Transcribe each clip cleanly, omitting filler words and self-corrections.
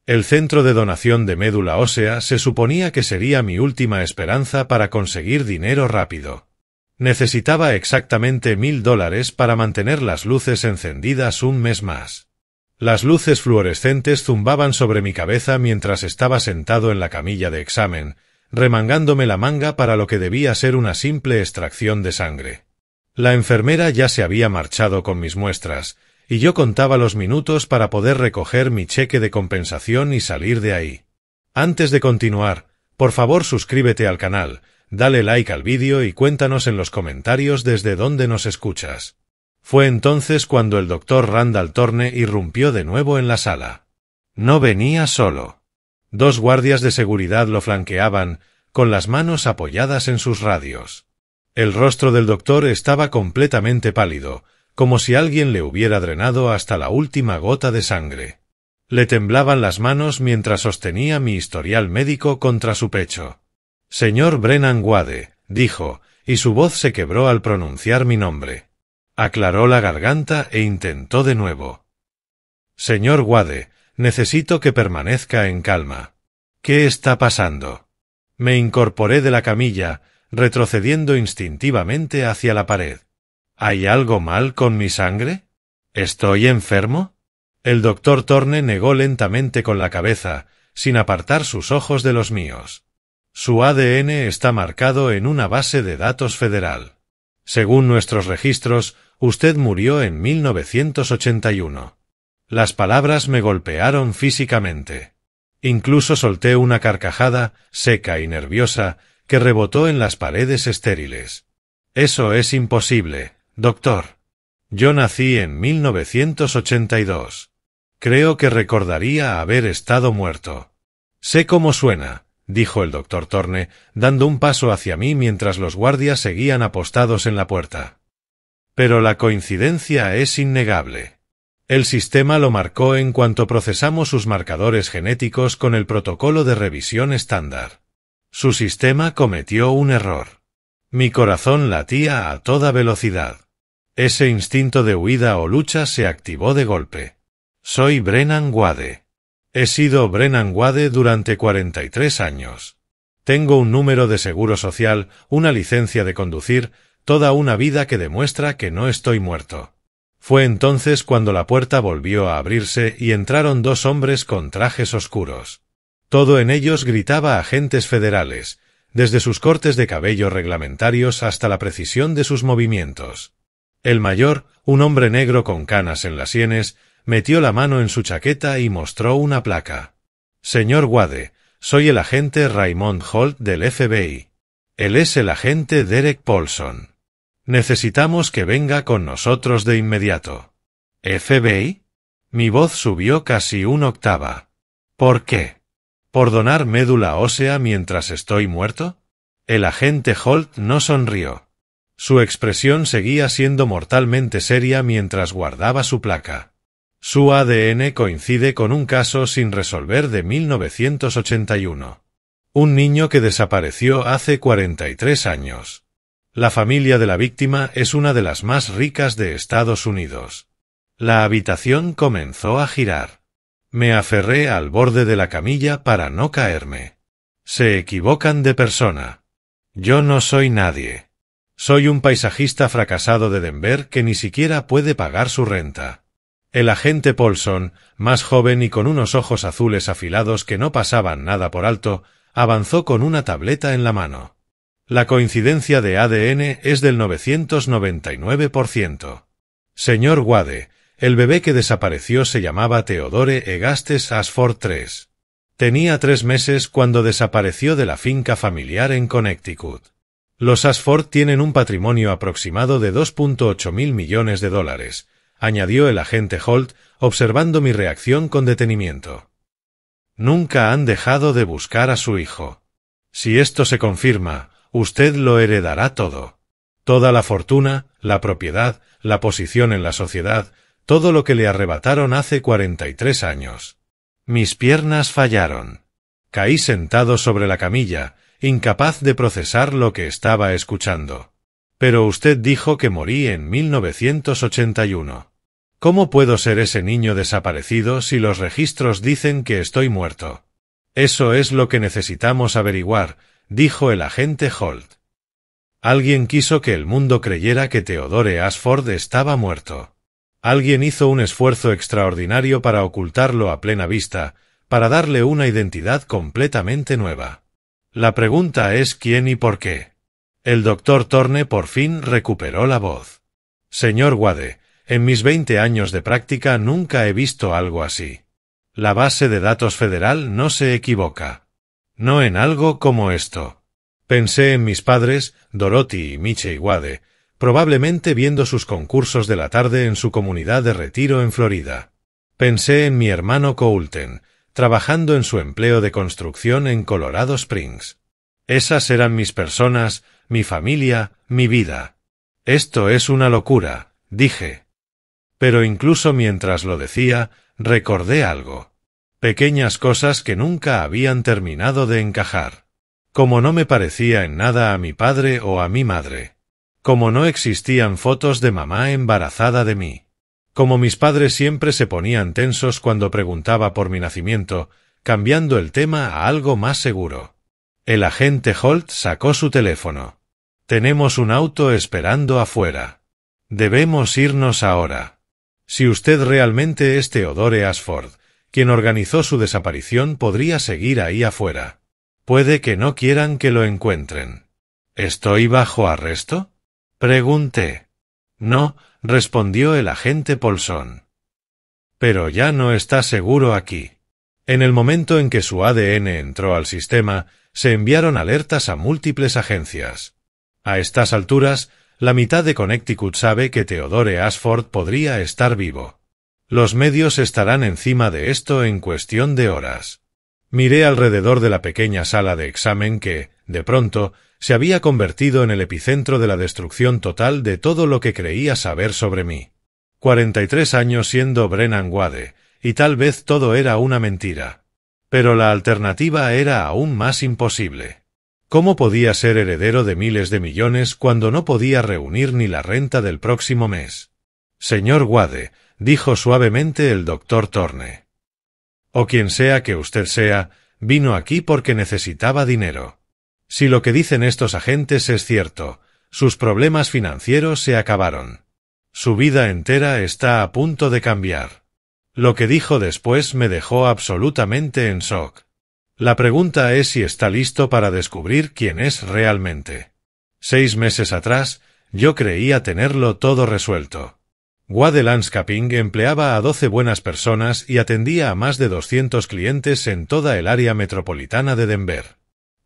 El centro de donación de médula ósea se suponía que sería mi última esperanza para conseguir dinero rápido. Necesitaba exactamente $1000 para mantener las luces encendidas un mes más. Las luces fluorescentes zumbaban sobre mi cabeza mientras estaba sentado en la camilla de examen, remangándome la manga para lo que debía ser una simple extracción de sangre. La enfermera ya se había marchado con mis muestras, y yo contaba los minutos para poder recoger mi cheque de compensación y salir de ahí. Antes de continuar, por favor suscríbete al canal, dale like al vídeo y cuéntanos en los comentarios desde dónde nos escuchas. Fue entonces cuando el Dr. Randall Thorne irrumpió de nuevo en la sala. No venía solo. 2 guardias de seguridad lo flanqueaban, con las manos apoyadas en sus radios. El rostro del doctor estaba completamente pálido, como si alguien le hubiera drenado hasta la última gota de sangre. Le temblaban las manos mientras sostenía mi historial médico contra su pecho. «Señor Brennan Wade», dijo, y su voz se quebró al pronunciar mi nombre. Aclaró la garganta e intentó de nuevo. «Señor Wade, necesito que permanezca en calma. ¿Qué está pasando?» Me incorporé de la camilla, retrocediendo instintivamente hacia la pared. ¿Hay algo mal con mi sangre? ¿Estoy enfermo? El doctor Thorne negó lentamente con la cabeza, sin apartar sus ojos de los míos. Su ADN está marcado en una base de datos federal. Según nuestros registros, usted murió en 1981. Las palabras me golpearon físicamente. Incluso solté una carcajada, seca y nerviosa, que rebotó en las paredes estériles. Eso es imposible, doctor. Yo nací en 1982. Creo que recordaría haber estado muerto. Sé cómo suena, dijo el doctor Thorne, dando un paso hacia mí mientras los guardias seguían apostados en la puerta. Pero la coincidencia es innegable. El sistema lo marcó en cuanto procesamos sus marcadores genéticos con el protocolo de revisión estándar. Su sistema cometió un error. Mi corazón latía a toda velocidad. Ese instinto de huida o lucha se activó de golpe. Soy Brennan Wade. He sido Brennan Wade durante 43 años. Tengo un número de seguro social, una licencia de conducir, toda una vida que demuestra que no estoy muerto. Fue entonces cuando la puerta volvió a abrirse y entraron 2 hombres con trajes oscuros. Todo en ellos gritaba agentes federales, desde sus cortes de cabello reglamentarios hasta la precisión de sus movimientos. El mayor, un hombre negro con canas en las sienes, metió la mano en su chaqueta y mostró una placa. «Señor Wade, soy el agente Raymond Holt del FBI. Él es el agente Derek Paulson. Necesitamos que venga con nosotros de inmediato». «¿FBI?» Mi voz subió casi una octava. «¿Por qué? ¿Por donar médula ósea mientras estoy muerto?» El agente Holt no sonrió. Su expresión seguía siendo mortalmente seria mientras guardaba su placa. Su ADN coincide con un caso sin resolver de 1981. Un niño que desapareció hace 43 años. La familia de la víctima es una de las más ricas de Estados Unidos. La habitación comenzó a girar. Me aferré al borde de la camilla para no caerme. Se equivocan de persona. Yo no soy nadie. Soy un paisajista fracasado de Denver que ni siquiera puede pagar su renta. El agente Paulson, más joven y con unos ojos azules afilados que no pasaban nada por alto, avanzó con una tableta en la mano. La coincidencia de ADN es del 999%. Señor Wade, el bebé que desapareció se llamaba Theodore Egastes Ashford III. Tenía 3 meses cuando desapareció de la finca familiar en Connecticut. Los Ashford tienen un patrimonio aproximado de $2.8 mil millones, añadió el agente Holt, observando mi reacción con detenimiento. Nunca han dejado de buscar a su hijo. Si esto se confirma, usted lo heredará todo. Toda la fortuna, la propiedad, la posición en la sociedad, todo lo que le arrebataron hace 43 años. Mis piernas fallaron. Caí sentado sobre la camilla, incapaz de procesar lo que estaba escuchando. Pero usted dijo que morí en 1981. ¿Cómo puedo ser ese niño desaparecido si los registros dicen que estoy muerto? Eso es lo que necesitamos averiguar, dijo el agente Holt. Alguien quiso que el mundo creyera que Theodore Ashford estaba muerto. Alguien hizo un esfuerzo extraordinario para ocultarlo a plena vista, para darle una identidad completamente nueva. La pregunta es quién y por qué. El doctor Thorne por fin recuperó la voz. Señor Wade, en mis 20 años de práctica nunca he visto algo así. La base de datos federal no se equivoca. No en algo como esto. Pensé en mis padres, Dorothy y Michie Wade, probablemente viendo sus concursos de la tarde en su comunidad de retiro en Florida. Pensé en mi hermano Coulten, trabajando en su empleo de construcción en Colorado Springs. Esas eran mis personas, mi familia, mi vida. Esto es una locura, dije. Pero incluso mientras lo decía, recordé algo. Pequeñas cosas que nunca habían terminado de encajar. Como no me parecía en nada a mi padre o a mi madre. Como no existían fotos de mamá embarazada de mí. Como mis padres siempre se ponían tensos cuando preguntaba por mi nacimiento, cambiando el tema a algo más seguro. El agente Holt sacó su teléfono. Tenemos un auto esperando afuera. Debemos irnos ahora. Si usted realmente es Theodore Ashford, quien organizó su desaparición, podría seguir ahí afuera. Puede que no quieran que lo encuentren. ¿Estoy bajo arresto? Pregunté. No, respondió el agente Paulson. Pero ya no está seguro aquí. En el momento en que su ADN entró al sistema, se enviaron alertas a múltiples agencias. A estas alturas, la mitad de Connecticut sabe que Theodore Ashford podría estar vivo. Los medios estarán encima de esto en cuestión de horas. Miré alrededor de la pequeña sala de examen que, de pronto, se había convertido en el epicentro de la destrucción total de todo lo que creía saber sobre mí. 43 años siendo Brennan Wade, y tal vez todo era una mentira. Pero la alternativa era aún más imposible. ¿Cómo podía ser heredero de miles de millones cuando no podía reunir ni la renta del próximo mes? Señor Wade, dijo suavemente el doctor Thorne. O quien sea que usted sea, vino aquí porque necesitaba dinero. Si lo que dicen estos agentes es cierto, sus problemas financieros se acabaron. Su vida entera está a punto de cambiar. Lo que dijo después me dejó absolutamente en shock. La pregunta es si está listo para descubrir quién es realmente. 6 meses atrás, yo creía tenerlo todo resuelto. Wade Landscaping empleaba a 12 buenas personas y atendía a más de 200 clientes en toda el área metropolitana de Denver.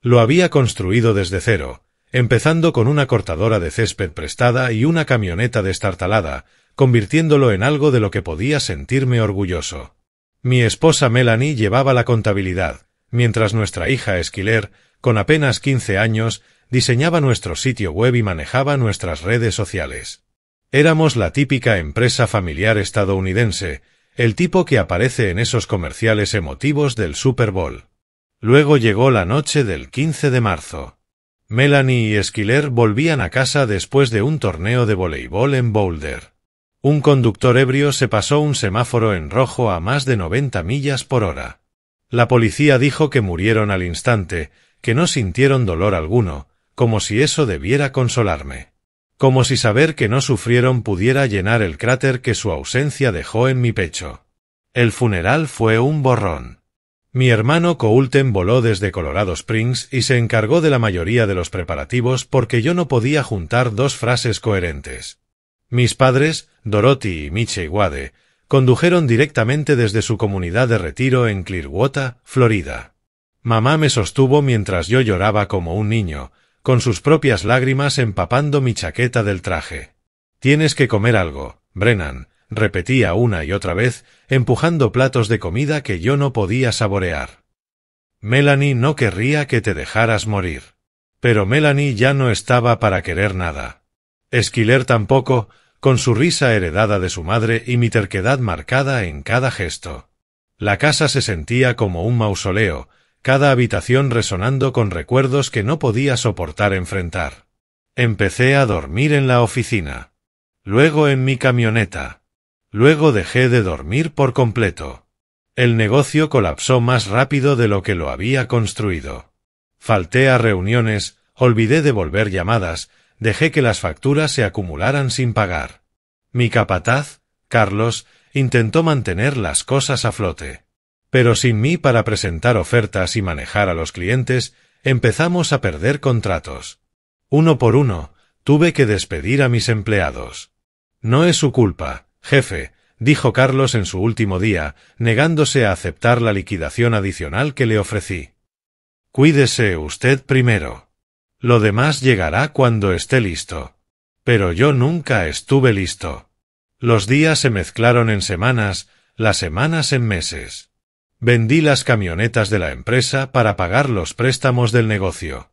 Lo había construido desde cero, empezando con una cortadora de césped prestada y una camioneta destartalada, convirtiéndolo en algo de lo que podía sentirme orgulloso. Mi esposa Melanie llevaba la contabilidad, mientras nuestra hija Esquiler, con apenas 15 años, diseñaba nuestro sitio web y manejaba nuestras redes sociales. Éramos la típica empresa familiar estadounidense, el tipo que aparece en esos comerciales emotivos del Super Bowl. Luego llegó la noche del 15 de marzo. Melanie y Esquiler volvían a casa después de un torneo de voleibol en Boulder. Un conductor ebrio se pasó un semáforo en rojo a más de 90 millas por hora. La policía dijo que murieron al instante, que no sintieron dolor alguno, como si eso debiera consolarme. Como si saber que no sufrieron pudiera llenar el cráter que su ausencia dejó en mi pecho. El funeral fue un borrón. Mi hermano Coulten voló desde Colorado Springs y se encargó de la mayoría de los preparativos porque yo no podía juntar 2 frases coherentes. Mis padres, Dorothy y Michie Wade, condujeron directamente desde su comunidad de retiro en Clearwater, Florida. Mamá me sostuvo mientras yo lloraba como un niño, con sus propias lágrimas empapando mi chaqueta del traje. Tienes que comer algo, Brennan, repetía una y otra vez, empujando platos de comida que yo no podía saborear. Melanie no querría que te dejaras morir. Pero Melanie ya no estaba para querer nada. Esquiler tampoco, con su risa heredada de su madre y mi terquedad marcada en cada gesto. La casa se sentía como un mausoleo, cada habitación resonando con recuerdos que no podía soportar enfrentar. Empecé a dormir en la oficina. Luego en mi camioneta. Luego dejé de dormir por completo. El negocio colapsó más rápido de lo que lo había construido. Falté a reuniones, olvidé devolver llamadas, dejé que las facturas se acumularan sin pagar. Mi capataz, Carlos, intentó mantener las cosas a flote. Pero sin mí para presentar ofertas y manejar a los clientes, empezamos a perder contratos. Uno por uno, tuve que despedir a mis empleados. No es su culpa, jefe, dijo Carlos en su último día, negándose a aceptar la liquidación adicional que le ofrecí. Cuídese usted primero. Lo demás llegará cuando esté listo. Pero yo nunca estuve listo. Los días se mezclaron en semanas, las semanas en meses. Vendí las camionetas de la empresa para pagar los préstamos del negocio.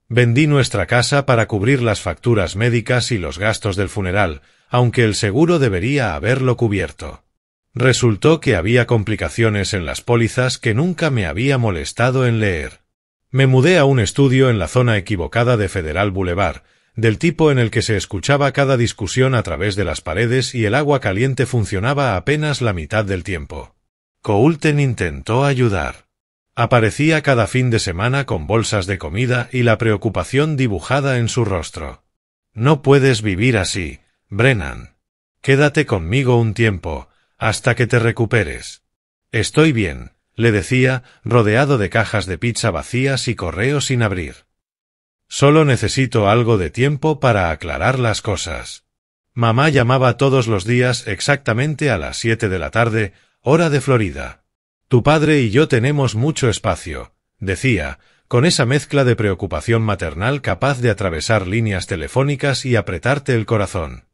Vendí nuestra casa para cubrir las facturas médicas y los gastos del funeral, aunque el seguro debería haberlo cubierto. Resultó que había complicaciones en las pólizas que nunca me había molestado en leer. Me mudé a un estudio en la zona equivocada de Federal Boulevard, del tipo en el que se escuchaba cada discusión a través de las paredes y el agua caliente funcionaba apenas la mitad del tiempo. Coulten intentó ayudar. Aparecía cada fin de semana con bolsas de comida y la preocupación dibujada en su rostro. No puedes vivir así, Brennan. Quédate conmigo un tiempo, hasta que te recuperes. Estoy bien, le decía, rodeado de cajas de pizza vacías y correos sin abrir. Solo necesito algo de tiempo para aclarar las cosas. Mamá llamaba todos los días exactamente a las 7 de la tarde, hora de Florida. Tu padre y yo tenemos mucho espacio, decía, con esa mezcla de preocupación maternal capaz de atravesar líneas telefónicas y apretarte el corazón.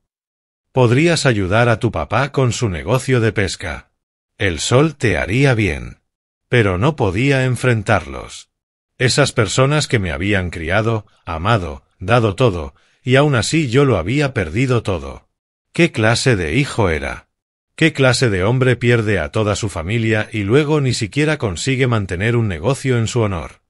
Podrías ayudar a tu papá con su negocio de pesca. El sol te haría bien. Pero no podía enfrentarlos. Esas personas que me habían criado, amado, dado todo, y aún así yo lo había perdido todo. ¿Qué clase de hijo era? ¿Qué clase de hombre pierde a toda su familia y luego ni siquiera consigue mantener un negocio en su honor?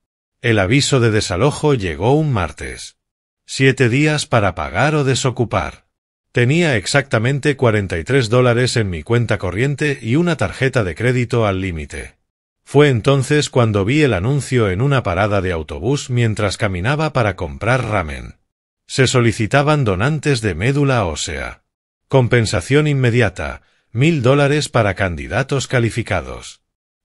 El aviso de desalojo llegó un martes. 7 días para pagar o desocupar. Tenía exactamente $43 en mi cuenta corriente y una tarjeta de crédito al límite. Fue entonces cuando vi el anuncio en una parada de autobús mientras caminaba para comprar ramen. Se solicitaban donantes de médula ósea. Compensación inmediata, $1,000 para candidatos calificados.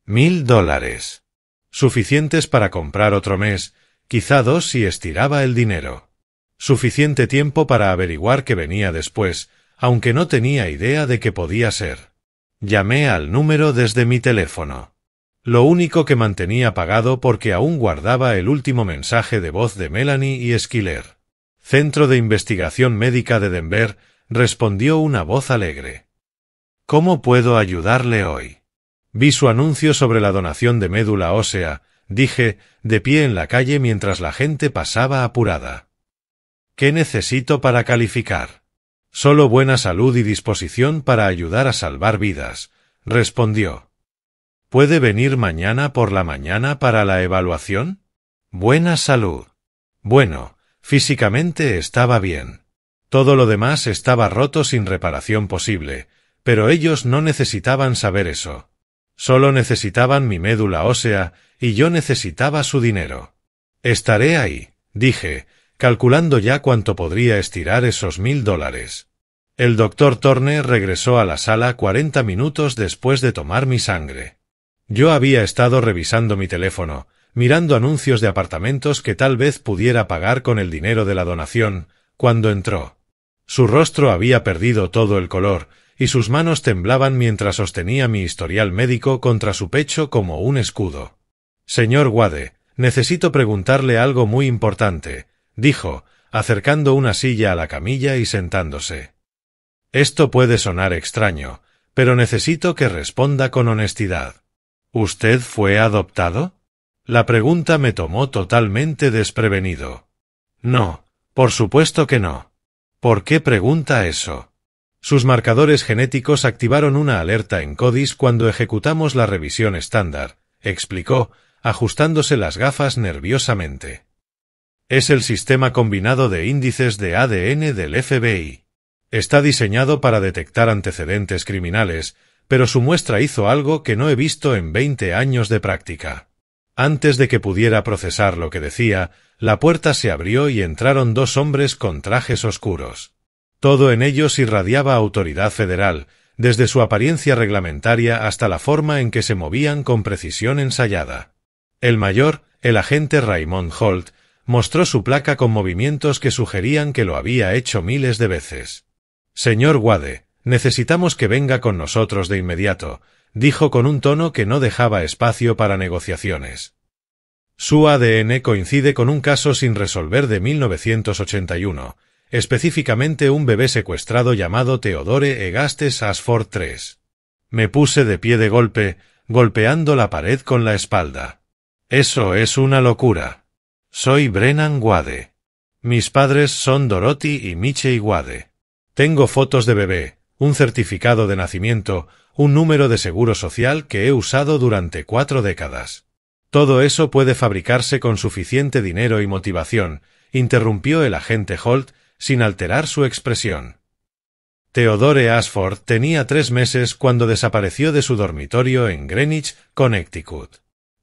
$1,000. Suficientes para comprar otro mes, quizá 2 si estiraba el dinero. Suficiente tiempo para averiguar qué venía después, aunque no tenía idea de qué podía ser. Llamé al número desde mi teléfono. Lo único que mantenía apagado porque aún guardaba el último mensaje de voz de Melanie y Schiller. Centro de Investigación Médica de Denver, respondió una voz alegre. ¿Cómo puedo ayudarle hoy? Vi su anuncio sobre la donación de médula ósea, dije, de pie en la calle mientras la gente pasaba apurada. ¿Qué necesito para calificar? Solo buena salud y disposición para ayudar a salvar vidas, respondió. ¿Puede venir mañana por la mañana para la evaluación? Buena salud. Bueno, físicamente estaba bien. Todo lo demás estaba roto sin reparación posible, pero ellos no necesitaban saber eso. Solo necesitaban mi médula ósea, y yo necesitaba su dinero. Estaré ahí, dije, calculando ya cuánto podría estirar esos $1,000. El doctor Turner regresó a la sala 40 minutos después de tomar mi sangre. Yo había estado revisando mi teléfono, mirando anuncios de apartamentos que tal vez pudiera pagar con el dinero de la donación, cuando entró. Su rostro había perdido todo el color, y sus manos temblaban mientras sostenía mi historial médico contra su pecho como un escudo. Señor Wade, necesito preguntarle algo muy importante, dijo, acercando una silla a la camilla y sentándose. Esto puede sonar extraño, pero necesito que responda con honestidad. ¿Usted fue adoptado? La pregunta me tomó totalmente desprevenido. No, por supuesto que no. ¿Por qué pregunta eso? Sus marcadores genéticos activaron una alerta en CODIS cuando ejecutamos la revisión estándar, explicó, ajustándose las gafas nerviosamente. Es el sistema combinado de índices de ADN del FBI. Está diseñado para detectar antecedentes criminales, pero su muestra hizo algo que no he visto en 20 años de práctica. Antes de que pudiera procesar lo que decía, la puerta se abrió y entraron dos hombres con trajes oscuros. Todo en ellos irradiaba autoridad federal, desde su apariencia reglamentaria hasta la forma en que se movían con precisión ensayada. El mayor, el agente Raymond Holt, mostró su placa con movimientos que sugerían que lo había hecho miles de veces. «Señor Wade, necesitamos que venga con nosotros de inmediato», dijo con un tono que no dejaba espacio para negociaciones. Su ADN coincide con un caso sin resolver de 1981, específicamente un bebé secuestrado llamado Theodore Augustus Ashford III. Me puse de pie de golpe, golpeando la pared con la espalda. Eso es una locura. Soy Brennan Wade. Mis padres son Dorothy y Michelle Wade. Tengo fotos de bebé, un certificado de nacimiento, un número de seguro social que he usado durante 4 décadas. Todo eso puede fabricarse con suficiente dinero y motivación, interrumpió el agente Holt, sin alterar su expresión. Theodore Ashford tenía 3 meses cuando desapareció de su dormitorio en Greenwich, Connecticut.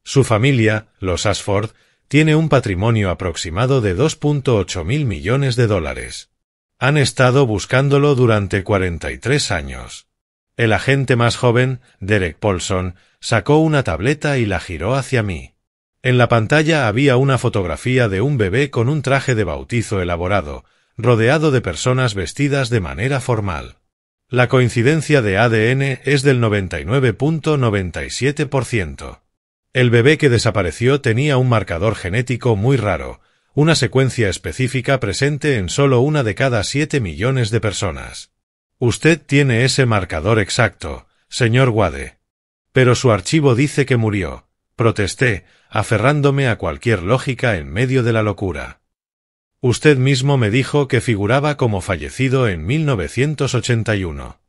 Su familia, los Ashford, tiene un patrimonio aproximado de $2.8 mil millones. Han estado buscándolo durante 43 años. El agente más joven, Derek Paulson, sacó una tableta y la giró hacia mí. En la pantalla había una fotografía de un bebé con un traje de bautizo elaborado, rodeado de personas vestidas de manera formal. La coincidencia de ADN es del 99.97%. El bebé que desapareció tenía un marcador genético muy raro, una secuencia específica presente en solo una de cada 7 millones de personas. Usted tiene ese marcador exacto, señor Wade. Pero su archivo dice que murió, protesté, aferrándome a cualquier lógica en medio de la locura. Usted mismo me dijo que figuraba como fallecido en 1981.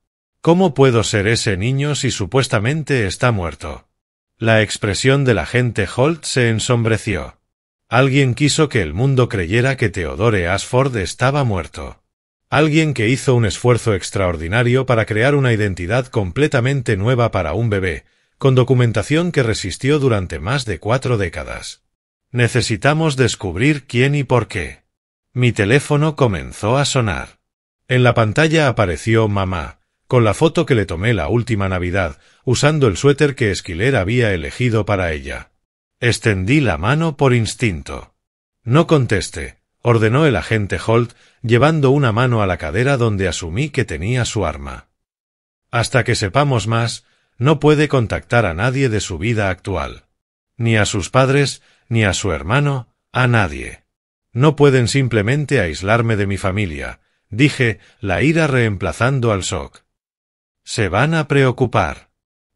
¿Cómo puedo ser ese niño si supuestamente está muerto? La expresión del agente Holt se ensombreció. Alguien quiso que el mundo creyera que Theodore Ashford estaba muerto. Alguien que hizo un esfuerzo extraordinario para crear una identidad completamente nueva para un bebé, con documentación que resistió durante más de 4 décadas. Necesitamos descubrir quién y por qué. Mi teléfono comenzó a sonar. En la pantalla apareció mamá, con la foto que le tomé la última Navidad, usando el suéter que Esquiler había elegido para ella. Extendí la mano por instinto. No conteste, ordenó el agente Holt, llevando una mano a la cadera donde asumí que tenía su arma. Hasta que sepamos más, no puede contactar a nadie de su vida actual. Ni a sus padres, ni a su hermano, a nadie. No pueden simplemente aislarme de mi familia, dije, la ira reemplazando al shock. Se van a preocupar.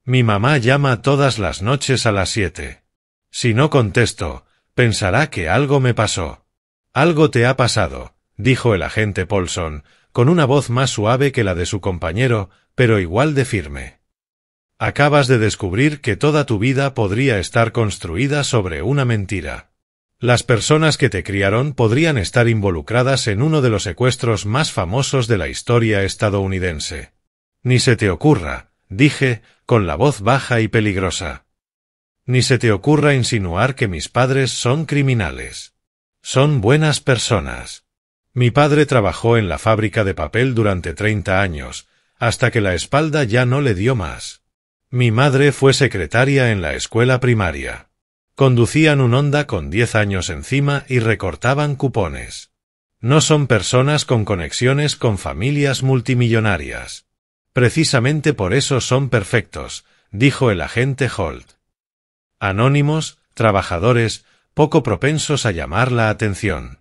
Mi mamá llama todas las noches a las 7. Si no contesto, pensará que algo me pasó. Algo te ha pasado, dijo el agente Paulson, con una voz más suave que la de su compañero, pero igual de firme. Acabas de descubrir que toda tu vida podría estar construida sobre una mentira. Las personas que te criaron podrían estar involucradas en uno de los secuestros más famosos de la historia estadounidense. Ni se te ocurra, dije, con la voz baja y peligrosa. Ni se te ocurra insinuar que mis padres son criminales. Son buenas personas. Mi padre trabajó en la fábrica de papel durante 30 años, hasta que la espalda ya no le dio más. Mi madre fue secretaria en la escuela primaria. Conducían un Honda con 10 años encima y recortaban cupones. No son personas con conexiones con familias multimillonarias. Precisamente por eso son perfectos, dijo el agente Holt. Anónimos, trabajadores, poco propensos a llamar la atención.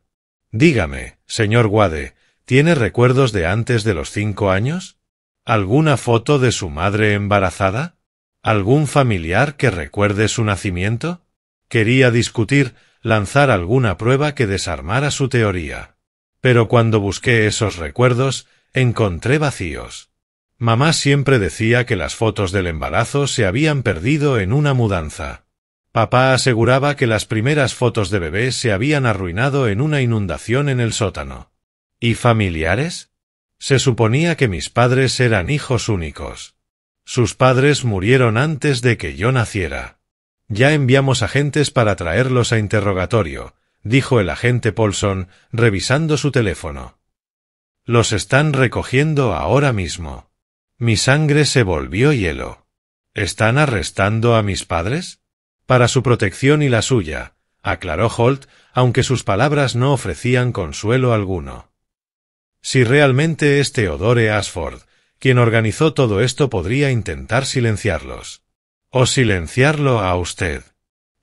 Dígame, señor Wade, ¿tiene recuerdos de antes de los 5 años? ¿Alguna foto de su madre embarazada? ¿Algún familiar que recuerde su nacimiento? Quería discutir, lanzar alguna prueba que desarmara su teoría. Pero cuando busqué esos recuerdos, encontré vacíos. Mamá siempre decía que las fotos del embarazo se habían perdido en una mudanza. Papá aseguraba que las primeras fotos de bebé se habían arruinado en una inundación en el sótano. ¿Y familiares? Se suponía que mis padres eran hijos únicos. Sus padres murieron antes de que yo naciera. Ya enviamos agentes para traerlos a interrogatorio, dijo el agente Paulson, revisando su teléfono. Los están recogiendo ahora mismo. Mi sangre se volvió hielo. ¿Están arrestando a mis padres? Para su protección y la suya, aclaró Holt, aunque sus palabras no ofrecían consuelo alguno. Si realmente es Theodore Ashford, quien organizó todo esto, podría intentar silenciarlos. O silenciarlo a usted.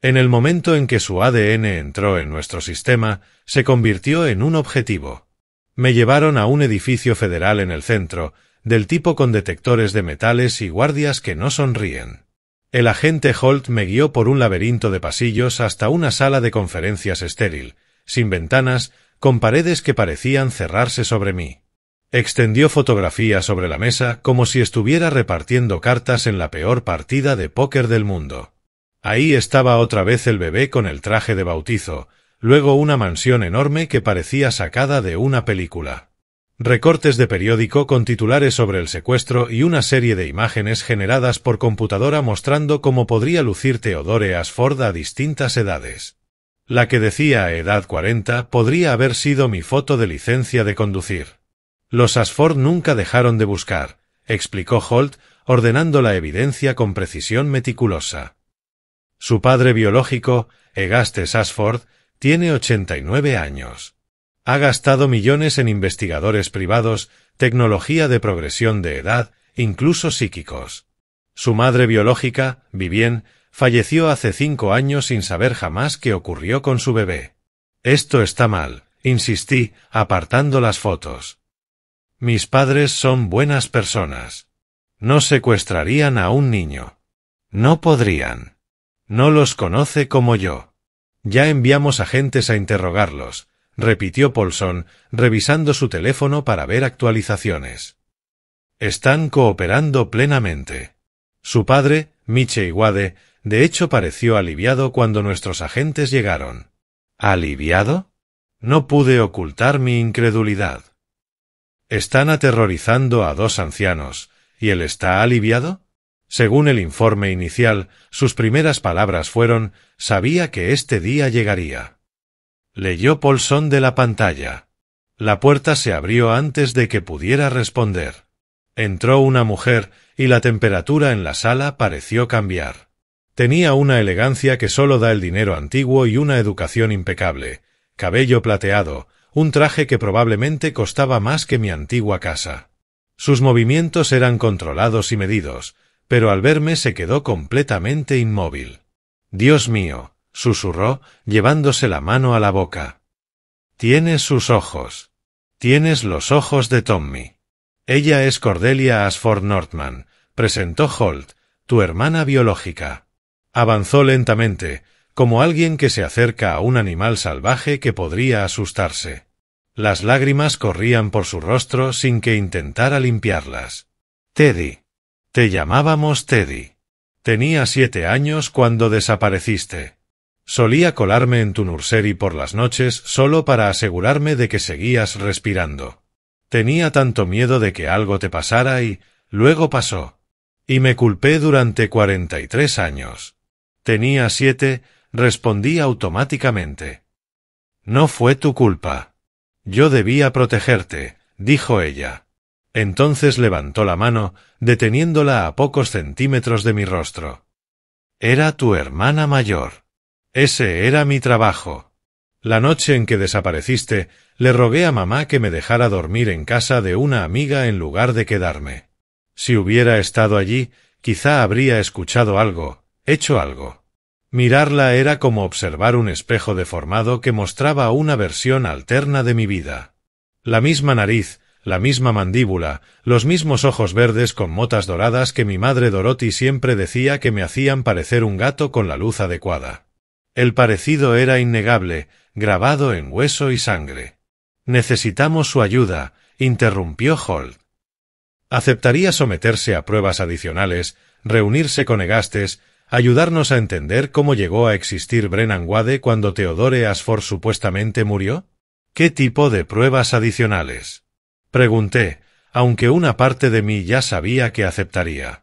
En el momento en que su ADN entró en nuestro sistema, se convirtió en un objetivo. Me llevaron a un edificio federal en el centro, del tipo con detectores de metales y guardias que no sonríen. El agente Holt me guió por un laberinto de pasillos hasta una sala de conferencias estéril, sin ventanas, con paredes que parecían cerrarse sobre mí. Extendió fotografías sobre la mesa como si estuviera repartiendo cartas en la peor partida de póker del mundo. Ahí estaba otra vez el bebé con el traje de bautizo, luego una mansión enorme que parecía sacada de una película. Recortes de periódico con titulares sobre el secuestro y una serie de imágenes generadas por computadora mostrando cómo podría lucir Theodore Ashford a distintas edades. La que decía edad 40 podría haber sido mi foto de licencia de conducir. Los Ashford nunca dejaron de buscar, explicó Holt, ordenando la evidencia con precisión meticulosa. Su padre biológico, Augustus Ashford, tiene 89 años. Ha gastado millones en investigadores privados, tecnología de progresión de edad, incluso psíquicos. Su madre biológica, Vivienne, falleció hace 5 años sin saber jamás qué ocurrió con su bebé. Esto está mal, insistí, apartando las fotos. Mis padres son buenas personas. No secuestrarían a un niño. No podrían. No los conoce como yo. Ya enviamos agentes a interrogarlos, repitió Paulson, revisando su teléfono para ver actualizaciones. Están cooperando plenamente. Su padre, Miche Wade, de hecho pareció aliviado cuando nuestros agentes llegaron. ¿Aliviado? No pude ocultar mi incredulidad. Están aterrorizando a 2 ancianos, ¿y él está aliviado? Según el informe inicial, sus primeras palabras fueron: sabía que este día llegaría. Leyó Paulson de la pantalla. La puerta se abrió antes de que pudiera responder. Entró una mujer, y la temperatura en la sala pareció cambiar. Tenía una elegancia que solo da el dinero antiguo y una educación impecable, cabello plateado, un traje que probablemente costaba más que mi antigua casa. Sus movimientos eran controlados y medidos, pero al verme se quedó completamente inmóvil. Dios mío, susurró, llevándose la mano a la boca. Tienes sus ojos. Tienes los ojos de Tommy. Ella es Cordelia Ashford Northman, presentó Holt, tu hermana biológica. Avanzó lentamente, como alguien que se acerca a un animal salvaje que podría asustarse. Las lágrimas corrían por su rostro sin que intentara limpiarlas. Teddy. Te llamábamos Teddy. Tenía 7 años cuando desapareciste. Solía colarme en tu nursery por las noches solo para asegurarme de que seguías respirando. Tenía tanto miedo de que algo te pasara y luego pasó. Y me culpé durante 43 años. Tenía 7, respondí automáticamente. No fue tu culpa. Yo debía protegerte, dijo ella. Entonces levantó la mano, deteniéndola a pocos centímetros de mi rostro. Era tu hermana mayor. Ese era mi trabajo. La noche en que desapareciste, le rogué a mamá que me dejara dormir en casa de una amiga en lugar de quedarme. Si hubiera estado allí, quizá habría escuchado algo, hecho algo. Mirarla era como observar un espejo deformado que mostraba una versión alterna de mi vida. La misma nariz, la misma mandíbula, los mismos ojos verdes con motas doradas que mi madre Dorothy siempre decía que me hacían parecer un gato con la luz adecuada. El parecido era innegable, grabado en hueso y sangre. Necesitamos su ayuda, interrumpió Holt. Aceptaría someterse a pruebas adicionales, reunirse con Augustus, ayudarnos a entender cómo llegó a existir Brennan Wade cuando Theodore Ashford supuestamente murió. ¿Qué tipo de pruebas adicionales? Pregunté, aunque una parte de mí ya sabía que aceptaría.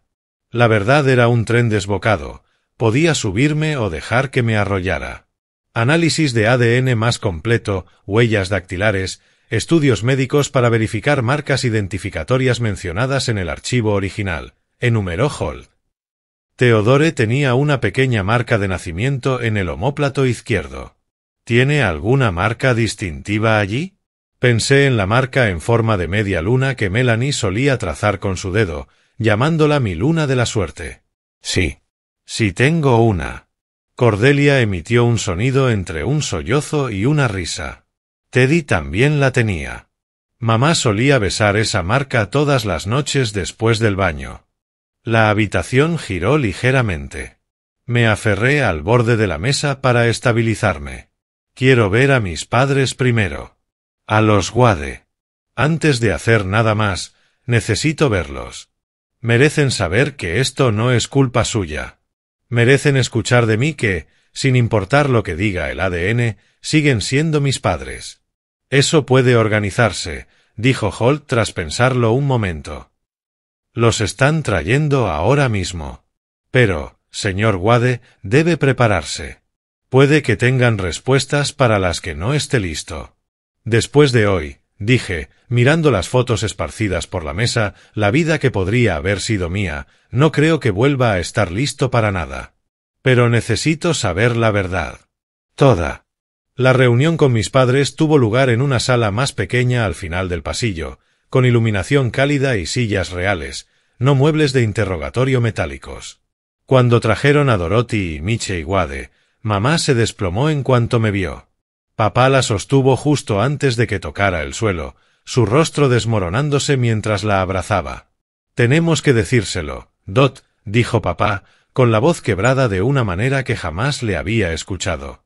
La verdad era un tren desbocado, podía subirme o dejar que me arrollara. Análisis de ADN más completo, huellas dactilares, estudios médicos para verificar marcas identificatorias mencionadas en el archivo original, enumeró Holt. Theodore tenía una pequeña marca de nacimiento en el omóplato izquierdo. ¿Tiene alguna marca distintiva allí? Pensé en la marca en forma de media luna que Melanie solía trazar con su dedo, llamándola mi luna de la suerte. Sí. Sí tengo una. Cordelia emitió un sonido entre un sollozo y una risa. Teddy también la tenía. Mamá solía besar esa marca todas las noches después del baño. La habitación giró ligeramente. Me aferré al borde de la mesa para estabilizarme. Quiero ver a mis padres primero. A los Wade. Antes de hacer nada más, necesito verlos. Merecen saber que esto no es culpa suya. Merecen escuchar de mí que, sin importar lo que diga el ADN, siguen siendo mis padres. Eso puede organizarse, dijo Holt tras pensarlo un momento. Los están trayendo ahora mismo. Pero, señor Wade, debe prepararse. Puede que tengan respuestas para las que no esté listo. Después de hoy, dije, mirando las fotos esparcidas por la mesa, la vida que podría haber sido mía, no creo que vuelva a estar listo para nada. Pero necesito saber la verdad. Toda. La reunión con mis padres tuvo lugar en una sala más pequeña al final del pasillo, con iluminación cálida y sillas reales, no muebles de interrogatorio metálicos. Cuando trajeron a Dorothy y Michie Wade, mamá se desplomó en cuanto me vio. Papá la sostuvo justo antes de que tocara el suelo, su rostro desmoronándose mientras la abrazaba. Tenemos que decírselo, Dot, dijo papá, con la voz quebrada de una manera que jamás le había escuchado.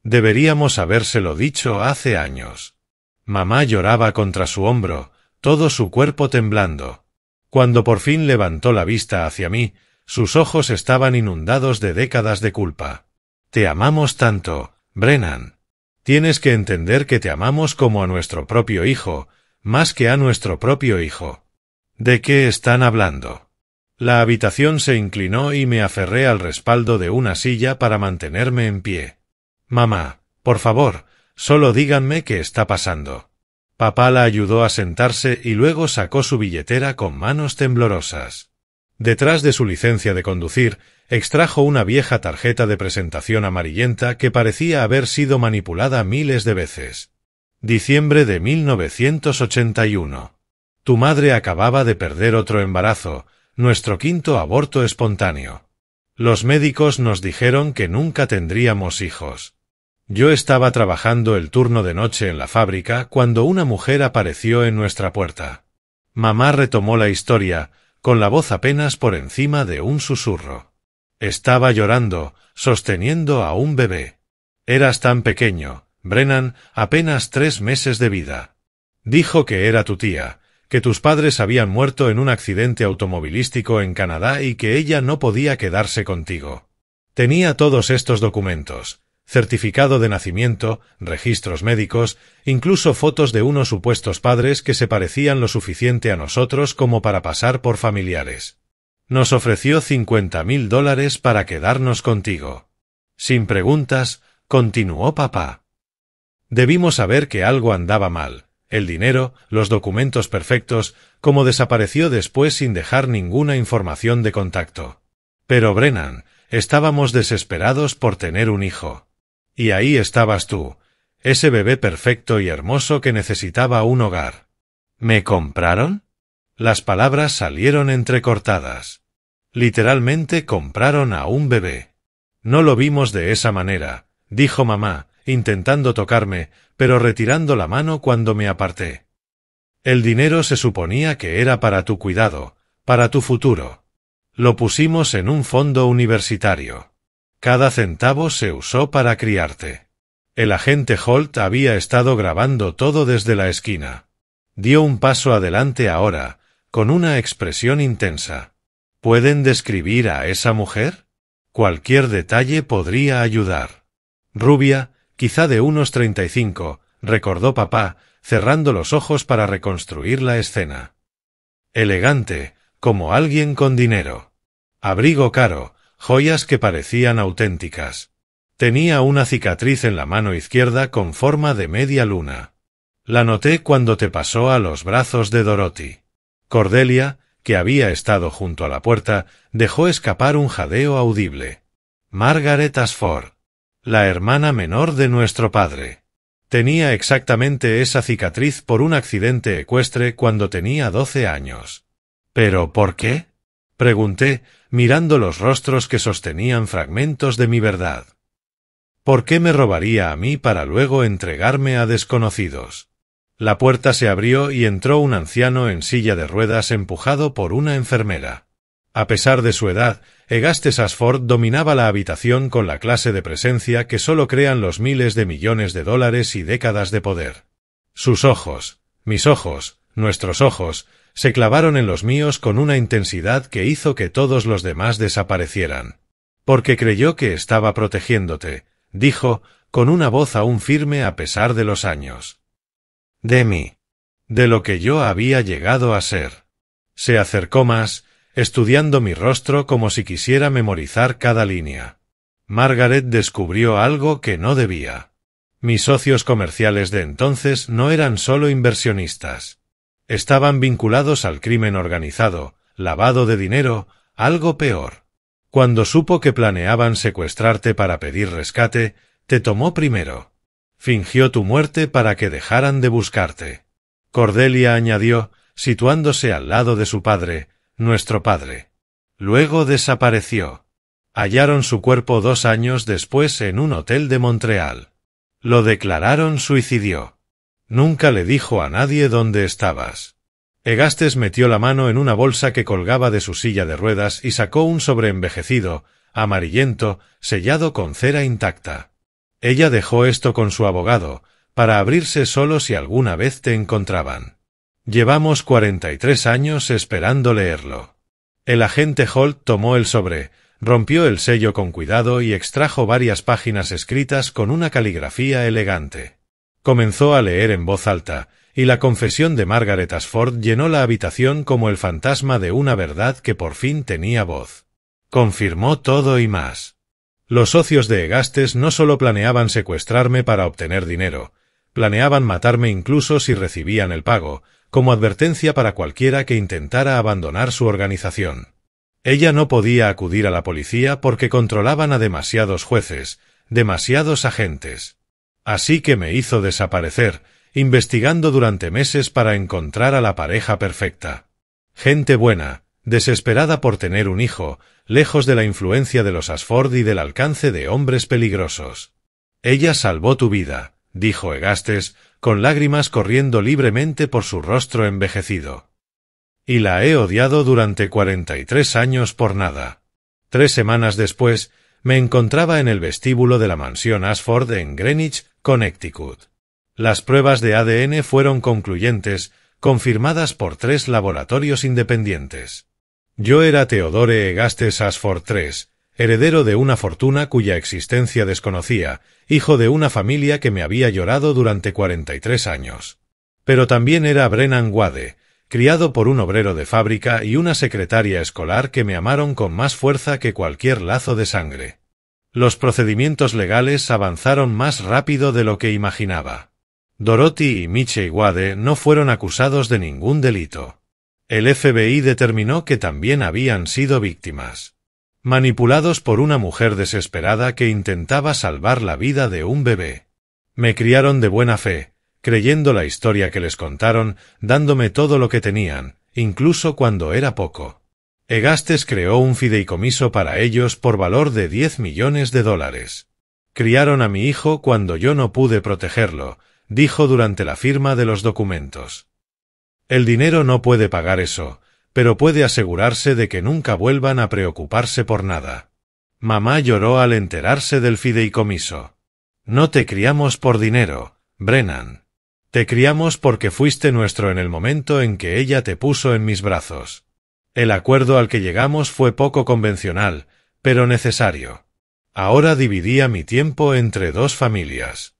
Deberíamos habérselo dicho hace años. Mamá lloraba contra su hombro, todo su cuerpo temblando. Cuando por fin levantó la vista hacia mí, sus ojos estaban inundados de décadas de culpa. Te amamos tanto, Brennan. Tienes que entender que te amamos como a nuestro propio hijo, más que a nuestro propio hijo. ¿De qué están hablando? La habitación se inclinó y me aferré al respaldo de una silla para mantenerme en pie. Mamá, por favor, solo díganme qué está pasando. Papá la ayudó a sentarse y luego sacó su billetera con manos temblorosas. Detrás de su licencia de conducir, extrajo una vieja tarjeta de presentación amarillenta que parecía haber sido manipulada miles de veces. Diciembre de 1981. Tu madre acababa de perder otro embarazo, nuestro quinto aborto espontáneo. Los médicos nos dijeron que nunca tendríamos hijos. Yo estaba trabajando el turno de noche en la fábrica cuando una mujer apareció en nuestra puerta. Mamá retomó la historia, con la voz apenas por encima de un susurro. Estaba llorando, sosteniendo a un bebé. Eras tan pequeño, Brennan, apenas 3 meses de vida. Dijo que era tu tía, que tus padres habían muerto en un accidente automovilístico en Canadá y que ella no podía quedarse contigo. Tenía todos estos documentos, certificado de nacimiento, registros médicos, incluso fotos de unos supuestos padres que se parecían lo suficiente a nosotros como para pasar por familiares. Nos ofreció $50,000 para quedarnos contigo. Sin preguntas, continuó papá. Debimos saber que algo andaba mal. El dinero, los documentos perfectos, como desapareció después sin dejar ninguna información de contacto. Pero Brennan, estábamos desesperados por tener un hijo. Y ahí estabas tú, ese bebé perfecto y hermoso que necesitaba un hogar. ¿Me compraron? Las palabras salieron entrecortadas. Literalmente compraron a un bebé. No lo vimos de esa manera, dijo mamá, intentando tocarme, pero retirando la mano cuando me aparté. El dinero se suponía que era para tu cuidado, para tu futuro. Lo pusimos en un fondo universitario. Cada centavo se usó para criarte. El agente Holt había estado grabando todo desde la esquina. Dio un paso adelante ahora, con una expresión intensa. ¿Pueden describir a esa mujer? Cualquier detalle podría ayudar. Rubia, quizá de unos 35, recordó papá, cerrando los ojos para reconstruir la escena. Elegante, como alguien con dinero. Abrigo caro, joyas que parecían auténticas. Tenía una cicatriz en la mano izquierda con forma de media luna. La noté cuando te pasó a los brazos de Dorothy. Cordelia, que había estado junto a la puerta, dejó escapar un jadeo audible. Margaret Ashford, la hermana menor de nuestro padre. Tenía exactamente esa cicatriz por un accidente ecuestre cuando tenía 12 años. ¿Pero por qué? Pregunté, mirando los rostros que sostenían fragmentos de mi verdad. ¿Por qué me robaría a mí para luego entregarme a desconocidos? La puerta se abrió y entró un anciano en silla de ruedas empujado por una enfermera. A pesar de su edad, Augustus Ashford dominaba la habitación con la clase de presencia que solo crean los miles de millones de dólares y décadas de poder. Sus ojos, mis ojos, nuestros ojos, se clavaron en los míos con una intensidad que hizo que todos los demás desaparecieran. Porque creyó que estaba protegiéndote, dijo, con una voz aún firme a pesar de los años. De mí. De lo que yo había llegado a ser. Se acercó más, estudiando mi rostro como si quisiera memorizar cada línea. Margaret descubrió algo que no debía. Mis socios comerciales de entonces no eran solo inversionistas. Estaban vinculados al crimen organizado, lavado de dinero, algo peor. Cuando supo que planeaban secuestrarte para pedir rescate, te tomó primero. Fingió tu muerte para que dejaran de buscarte. Cordelia añadió, situándose al lado de su padre, nuestro padre. Luego desapareció. Hallaron su cuerpo 2 años después en un hotel de Montreal. Lo declararon suicidio. Nunca le dijo a nadie dónde estabas. Augustus metió la mano en una bolsa que colgaba de su silla de ruedas y sacó un sobre envejecido, amarillento, sellado con cera intacta. Ella dejó esto con su abogado, para abrirse solo si alguna vez te encontraban. Llevamos 43 años esperando leerlo. El agente Holt tomó el sobre, rompió el sello con cuidado y extrajo varias páginas escritas con una caligrafía elegante. Comenzó a leer en voz alta, y la confesión de Margaret Ashford llenó la habitación como el fantasma de una verdad que por fin tenía voz. Confirmó todo y más. Los socios de Augustus no solo planeaban secuestrarme para obtener dinero, planeaban matarme incluso si recibían el pago, como advertencia para cualquiera que intentara abandonar su organización. Ella no podía acudir a la policía porque controlaban a demasiados jueces, demasiados agentes. Así que me hizo desaparecer, investigando durante meses para encontrar a la pareja perfecta. Gente buena, desesperada por tener un hijo, lejos de la influencia de los Ashford y del alcance de hombres peligrosos. Ella salvó tu vida, dijo Augustus, con lágrimas corriendo libremente por su rostro envejecido. Y la he odiado durante 43 años por nada. 3 semanas después, me encontraba en el vestíbulo de la mansión Ashford en Greenwich, Connecticut. Las pruebas de ADN fueron concluyentes, confirmadas por 3 laboratorios independientes. Yo era Theodore Augustus Ashford III, heredero de una fortuna cuya existencia desconocía, hijo de una familia que me había llorado durante 43 años. Pero también era Brennan Wade, criado por un obrero de fábrica y una secretaria escolar que me amaron con más fuerza que cualquier lazo de sangre. Los procedimientos legales avanzaron más rápido de lo que imaginaba. Dorothy y Mitchell Wade no fueron acusados de ningún delito. El FBI determinó que también habían sido víctimas. Manipulados por una mujer desesperada que intentaba salvar la vida de un bebé. Me criaron de buena fe, creyendo la historia que les contaron, dándome todo lo que tenían, incluso cuando era poco. Augustus creó un fideicomiso para ellos por valor de $10 millones. Criaron a mi hijo cuando yo no pude protegerlo, dijo durante la firma de los documentos. El dinero no puede pagar eso, pero puede asegurarse de que nunca vuelvan a preocuparse por nada. Mamá lloró al enterarse del fideicomiso. No te criamos por dinero, Brennan. Te criamos porque fuiste nuestro en el momento en que ella te puso en mis brazos. El acuerdo al que llegamos fue poco convencional, pero necesario. Ahora dividía mi tiempo entre 2 familias.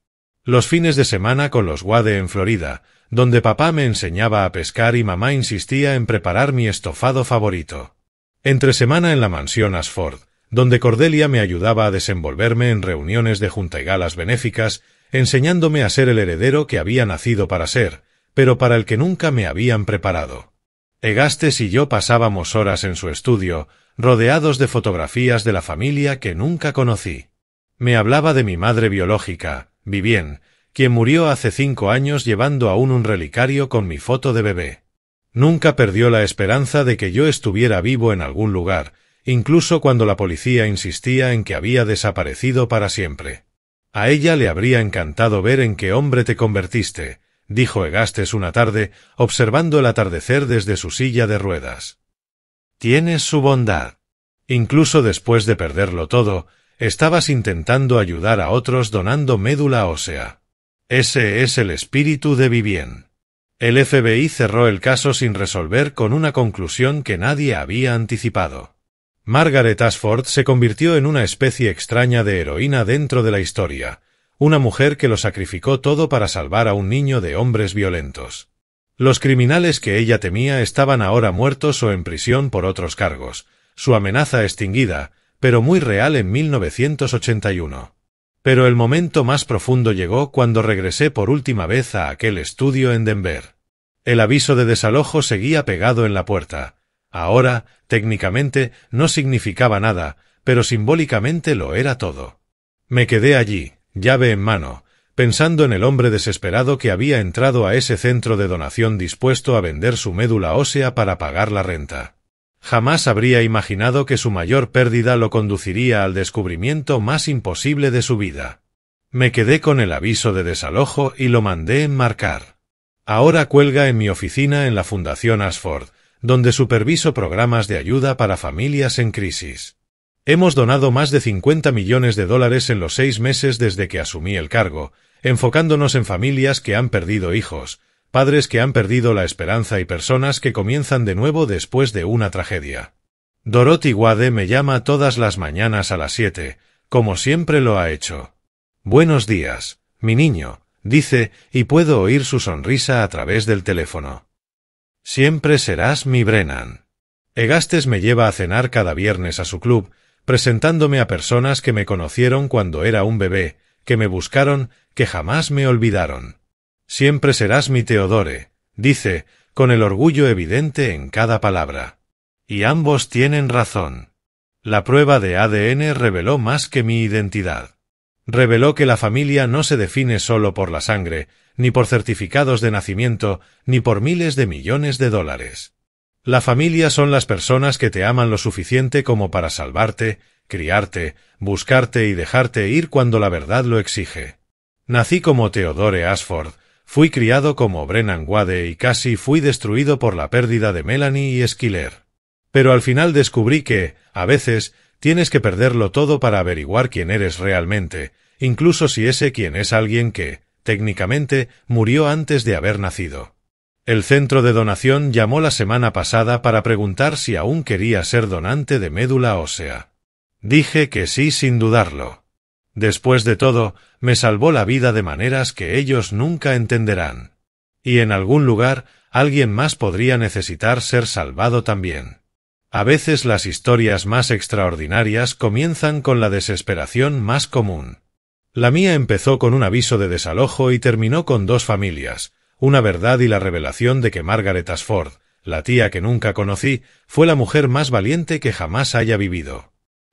Los fines de semana con los Wade en Florida, donde papá me enseñaba a pescar y mamá insistía en preparar mi estofado favorito. Entre semana en la mansión Ashford, donde Cordelia me ayudaba a desenvolverme en reuniones de junta y galas benéficas, enseñándome a ser el heredero que había nacido para ser, pero para el que nunca me habían preparado. Egastes y yo pasábamos horas en su estudio, rodeados de fotografías de la familia que nunca conocí. Me hablaba de mi madre biológica, Vivien, quien murió hace 5 años llevando aún un relicario con mi foto de bebé. Nunca perdió la esperanza de que yo estuviera vivo en algún lugar, incluso cuando la policía insistía en que había desaparecido para siempre. A ella le habría encantado ver en qué hombre te convertiste, dijo Egastes una tarde, observando el atardecer desde su silla de ruedas. Tienes su bondad. Incluso después de perderlo todo, estabas intentando ayudar a otros donando médula ósea. Ese es el espíritu de Vivien. El FBI cerró el caso sin resolver con una conclusión que nadie había anticipado. Margaret Ashford se convirtió en una especie extraña de heroína dentro de la historia, una mujer que lo sacrificó todo para salvar a un niño de hombres violentos. Los criminales que ella temía estaban ahora muertos o en prisión por otros cargos, su amenaza extinguida, pero muy real en 1981. Pero el momento más profundo llegó cuando regresé por última vez a aquel estudio en Denver. El aviso de desalojo seguía pegado en la puerta. Ahora, técnicamente, no significaba nada, pero simbólicamente lo era todo. Me quedé allí, llave en mano, pensando en el hombre desesperado que había entrado a ese centro de donación dispuesto a vender su médula ósea para pagar la renta. Jamás habría imaginado que su mayor pérdida lo conduciría al descubrimiento más imposible de su vida. Me quedé con el aviso de desalojo y lo mandé enmarcar. Ahora cuelga en mi oficina en la Fundación Ashford, donde superviso programas de ayuda para familias en crisis. Hemos donado más de $50 millones en los 6 meses desde que asumí el cargo, enfocándonos en familias que han perdido hijos, padres que han perdido la esperanza y personas que comienzan de nuevo después de una tragedia. Dorothy Wade me llama todas las mañanas a las 7, como siempre lo ha hecho. Buenos días, mi niño, dice, y puedo oír su sonrisa a través del teléfono. Siempre serás mi Brennan. Egastes me lleva a cenar cada viernes a su club, presentándome a personas que me conocieron cuando era un bebé, que me buscaron, que jamás me olvidaron. Siempre serás mi Theodore, dice, con el orgullo evidente en cada palabra. Y ambos tienen razón. La prueba de ADN reveló más que mi identidad. Reveló que la familia no se define solo por la sangre, ni por certificados de nacimiento, ni por miles de millones de dólares. La familia son las personas que te aman lo suficiente como para salvarte, criarte, buscarte y dejarte ir cuando la verdad lo exige. Nací como Theodore Ashford, fui criado como Brennan Wade y casi fui destruido por la pérdida de Melanie y Schuyler. Pero al final descubrí que, a veces, tienes que perderlo todo para averiguar quién eres realmente, incluso si ese quién es alguien que, técnicamente, murió antes de haber nacido. El centro de donación llamó la semana pasada para preguntar si aún quería ser donante de médula ósea. Dije que sí sin dudarlo. Después de todo, me salvó la vida de maneras que ellos nunca entenderán. Y en algún lugar, alguien más podría necesitar ser salvado también. A veces las historias más extraordinarias comienzan con la desesperación más común. La mía empezó con un aviso de desalojo y terminó con 2 familias, una verdad y la revelación de que Margaret Ashford, la tía que nunca conocí, fue la mujer más valiente que jamás haya vivido.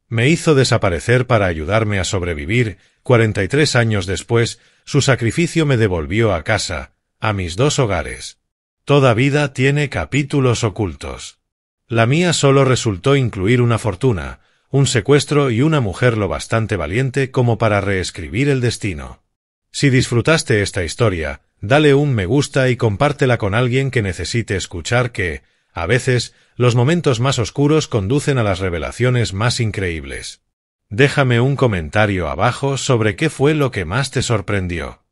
Me hizo desaparecer para ayudarme a sobrevivir. 43 años después, su sacrificio me devolvió a casa, a mis 2 hogares. Toda vida tiene capítulos ocultos. La mía solo resultó incluir una fortuna, un secuestro y una mujer lo bastante valiente como para reescribir el destino. Si disfrutaste esta historia, dale un me gusta y compártela con alguien que necesite escuchar que, a veces, los momentos más oscuros conducen a las revelaciones más increíbles. Déjame un comentario abajo sobre qué fue lo que más te sorprendió.